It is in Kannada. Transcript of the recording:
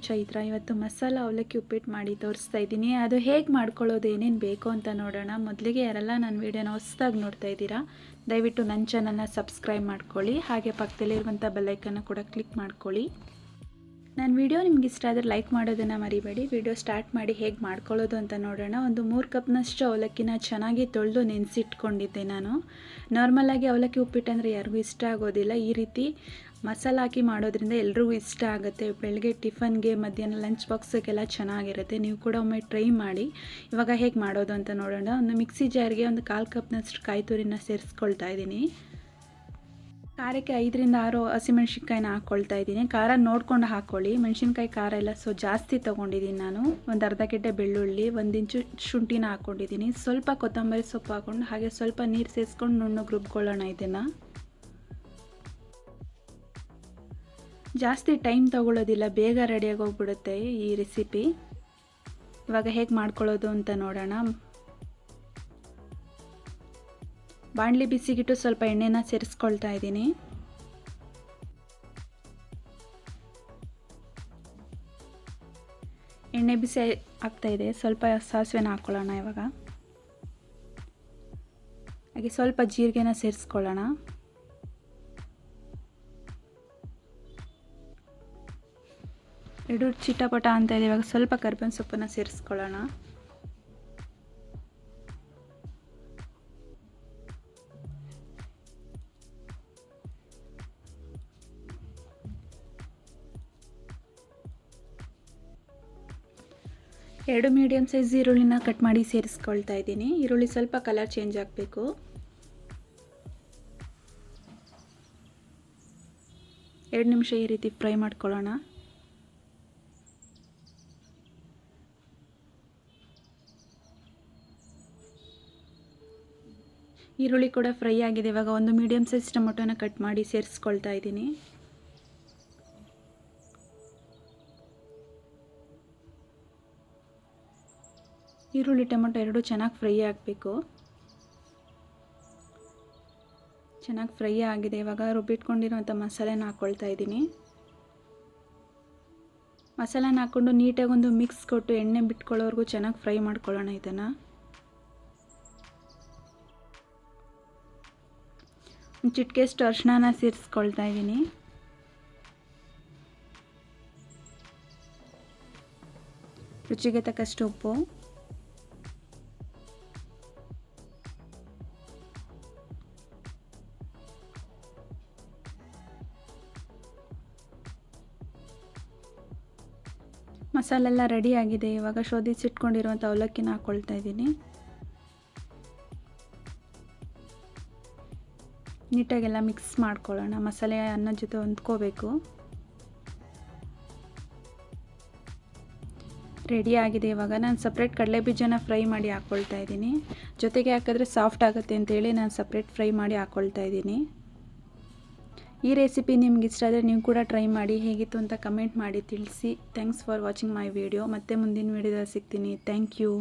ಚೈತ್ರ. ಇವತ್ತು ಮಸಾಲ ಅವಲಕ್ಕಿ ಉಪ್ಪಿಟ್ಟು ಮಾಡಿ ತೋರಿಸ್ತಾ ಇದ್ದೀನಿ. ಅದು ಹೇಗೆ ಮಾಡ್ಕೊಳ್ಳೋದು, ಏನೇನು ಬೇಕು ಅಂತ ನೋಡೋಣ. ಮೊದಲಿಗೆ ಯಾರೆಲ್ಲ ನನ್ನ ವೀಡಿಯೋನ ಹೊಸದಾಗಿ ನೋಡ್ತಾ ಇದ್ದೀರಾ, ದಯವಿಟ್ಟು ನನ್ನ ಚಾನಲ್ನ ಸಬ್ಸ್ಕ್ರೈಬ್ ಮಾಡ್ಕೊಳ್ಳಿ. ಹಾಗೆ ಪಕ್ಕದಲ್ಲಿರುವಂಥ ಬೆಲ್ಲೈಕನ್ನ ಕೂಡ ಕ್ಲಿಕ್ ಮಾಡ್ಕೊಳ್ಳಿ. ನನ್ನ ವಿಡಿಯೋ ನಿಮ್ಗೆ ಇಷ್ಟ ಆದರೆ ಲೈಕ್ ಮಾಡೋದನ್ನು ಮರಿಬೇಡಿ. ವಿಡಿಯೋ ಸ್ಟಾರ್ಟ್ ಮಾಡಿ ಹೇಗೆ ಮಾಡ್ಕೊಳ್ಳೋದು ಅಂತ ನೋಡೋಣ. ಒಂದು 3 ಕಪ್ನಷ್ಟು ಅವಲಕ್ಕಿನ ಚೆನ್ನಾಗಿ ತೊಳೆದು ನೆನೆಸಿಟ್ಕೊಂಡಿದ್ದೆ ನಾನು. ನಾರ್ಮಲಾಗಿ ಅವಲಕ್ಕಿ ಉಪ್ಪಿಟ್ಟು ಅಂದರೆ ಯಾರಿಗೂ ಇಷ್ಟ ಆಗೋದಿಲ್ಲ. ಈ ರೀತಿ ಮಸಾಲ ಹಾಕಿ ಮಾಡೋದ್ರಿಂದ ಎಲ್ರಿಗೂ ಇಷ್ಟ ಆಗುತ್ತೆ. ಬೆಳಗ್ಗೆ ಟಿಫನ್ಗೆ, ಮಧ್ಯಾಹ್ನ ಲಂಚ್ ಬಾಕ್ಸಿಗೆಲ್ಲ ಚೆನ್ನಾಗಿರುತ್ತೆ. ನೀವು ಕೂಡ ಒಮ್ಮೆ ಟ್ರೈ ಮಾಡಿ. ಇವಾಗ ಹೇಗೆ ಮಾಡೋದು ಅಂತ ನೋಡೋಣ. ಒಂದು ಮಿಕ್ಸಿ ಜಾರ್ಗೆ ಒಂದು 1/4 ಕಪ್ನಷ್ಟು ಕಾಯಿ ತುರಿನ ಸೇರಿಸ್ಕೊಳ್ತಾ ಇದ್ದೀನಿ. ಖಾರಕ್ಕೆ 5 ರಿಂದ 6 ಹಸಿಮೆಣ್ಸಿನ್ಕಾಯಿನ ಹಾಕ್ಕೊಳ್ತಾ ಇದ್ದೀನಿ. ಖಾರ ನೋಡ್ಕೊಂಡು ಹಾಕ್ಕೊಳ್ಳಿ. ಮೆಣಸಿನ್ಕಾಯಿ ಖಾರ ಎಲ್ಲ ಜಾಸ್ತಿ ತೊಗೊಂಡಿದ್ದೀನಿ ನಾನು. ಒಂದು ಅರ್ಧ ಗೆಡ್ಡೆ ಬೆಳ್ಳುಳ್ಳಿ, 1 ಇಂಚು ಶುಂಠಿನ ಹಾಕ್ಕೊಂಡಿದ್ದೀನಿ. ಸ್ವಲ್ಪ ಕೊತ್ತಂಬರಿ ಸೊಪ್ಪು ಹಾಕ್ಕೊಂಡು ಹಾಗೆ ಸ್ವಲ್ಪ ನೀರು ಸೇರಿಸ್ಕೊಂಡು ನುಣ್ಣಗೆ ರುಬ್ಕೊಳ್ಳೋಣ. ಇದನ್ನು ಜಾಸ್ತಿ ಟೈಮ್ ತೊಗೊಳ್ಳೋದಿಲ್ಲ, ಬೇಗ ರೆಡಿಯಾಗಿ ಹೋಗ್ಬಿಡುತ್ತೆ ಈ ರೆಸಿಪಿ. ಇವಾಗ ಹೇಗೆ ಮಾಡ್ಕೊಳ್ಳೋದು ಅಂತ ನೋಡೋಣ. ಬಾಣಲಿ ಬಿಸಿಗಿಟ್ಟು ಸ್ವಲ್ಪ ಎಣ್ಣೆನ ಸೇರಿಸ್ಕೊಳ್ತಾ ಇದ್ದೀನಿ. ಎಣ್ಣೆ ಬಿಸಿ ಆಗ್ತಾಯಿದೆ. ಸ್ವಲ್ಪ ಸಾಸಿವೆನ ಹಾಕ್ಕೊಳ್ಳೋಣ. ಇವಾಗ ಹಾಗೆ ಸ್ವಲ್ಪ ಜೀರಿಗೆನ ಸೇರಿಸ್ಕೊಳ್ಳೋಣ. ಎರಡು ಚಿಟಪಟ ಅಂತ ಇದೆ. ಇವಾಗ ಸ್ವಲ್ಪ ಕರಿಬೇವಿನ ಸೊಪ್ಪನ್ನು ಸೇರಿಸ್ಕೊಳ್ಳೋಣ. ಎರಡು ಮೀಡಿಯಮ್ ಸೈಜ್ ಈರುಳ್ಳಿನ ಕಟ್ ಮಾಡಿ ಸೇರಿಸ್ಕೊಳ್ತಾ ಇದ್ದೀನಿ. ಈರುಳ್ಳಿ ಸ್ವಲ್ಪ ಕಲರ್ ಚೇಂಜ್ ಆಗಬೇಕು. 2 ನಿಮಿಷ ಈ ರೀತಿ ಫ್ರೈ ಮಾಡ್ಕೊಳ್ಳೋಣ. ಈರುಳ್ಳಿ ಕೂಡ ಫ್ರೈ ಆಗಿದೆ. ಇವಾಗ ಒಂದು ಮೀಡಿಯಮ್ ಸೈಜ್ ಟೊಮೊಟೊನ ಕಟ್ ಮಾಡಿ ಸೇರಿಸ್ಕೊಳ್ತಾ ಇದ್ದೀನಿ. ಈರುಳ್ಳಿ ಟೊಮೊಟೊ ಎರಡು ಚೆನ್ನಾಗಿ ಫ್ರೈ ಆಗಬೇಕು. ಚೆನ್ನಾಗಿ ಫ್ರೈ ಆಗಿದೆ. ಇವಾಗ ರುಬ್ಬಿಟ್ಕೊಂಡಿರುವಂಥ ಮಸಾಲೆನ ಹಾಕ್ಕೊಳ್ತಾ ಇದ್ದೀನಿ. ಮಸಾಲೆನ ಹಾಕ್ಕೊಂಡು ನೀಟಾಗಿ ಒಂದು ಮಿಕ್ಸ್ ಕೊಟ್ಟು ಎಣ್ಣೆ ಬಿಟ್ಕೊಳ್ಳೋವರೆಗೂ ಚೆನ್ನಾಗಿ ಫ್ರೈ ಮಾಡ್ಕೊಳ್ಳೋಣ. ಇದನ್ನು ಒಂದು ಚಿಟಿಕೆಯಷ್ಟು ಅರಿಶಿನ ಸೇರಿಸ್ಕೊಳ್ತಾ ಇದ್ದೀನಿ. ರುಚಿಗೆ ತಕ್ಕಷ್ಟು ಉಪ್ಪು, ಮಸಾಲೆಲ್ಲ ರೆಡಿ ಆಗಿದೆ. ಇವಾಗ ಶೋಧಿಸಿಟ್ಕೊಂಡಿರುವಂಥ ಅವಲಕ್ಕಿನ ಹಾಕ್ಕೊಳ್ತಾ ಇದ್ದೀನಿ. ನೀಟಾಗೆಲ್ಲ ಮಿಕ್ಸ್ ಮಾಡ್ಕೊಳ್ಳೋಣ. ಮಸಾಲೆ ಅನ್ನದ ಜೊತೆ ಹೊಂದ್ಕೋಬೇಕು. ರೆಡಿ ಆಗಿದೆ. ಇವಾಗ ನಾನು ಸಪ್ರೇಟ್ ಕಡಲೆ ಬೀಜನ ಫ್ರೈ ಮಾಡಿ ಹಾಕ್ಕೊಳ್ತಾ ಇದ್ದೀನಿ. ಜೊತೆಗೆ ಹಾಕಿದ್ರೆ ಸಾಫ್ಟ್ ಆಗುತ್ತೆ ಅಂತೇಳಿ ನಾನು ಸಪ್ರೇಟ್ ಫ್ರೈ ಮಾಡಿ ಹಾಕ್ಕೊಳ್ತಾ ಇದ್ದೀನಿ. ಈ ರೆಸಿಪಿ ನಿಮ್ಗೆ ಇಷ್ಟ ಆದರೆ ನೀವು ಕೂಡ ಟ್ರೈ ಮಾಡಿ. ಹೇಗಿತ್ತು ಅಂತ ಕಮೆಂಟ್ ಮಾಡಿ ತಿಳಿಸಿ. Thanks for watching my video. ಮತ್ತೆ ಮುಂದಿನ ವಿಡಿಯೋದಲ್ಲಿ ಸಿಗ್ತೀನಿ. Thank you.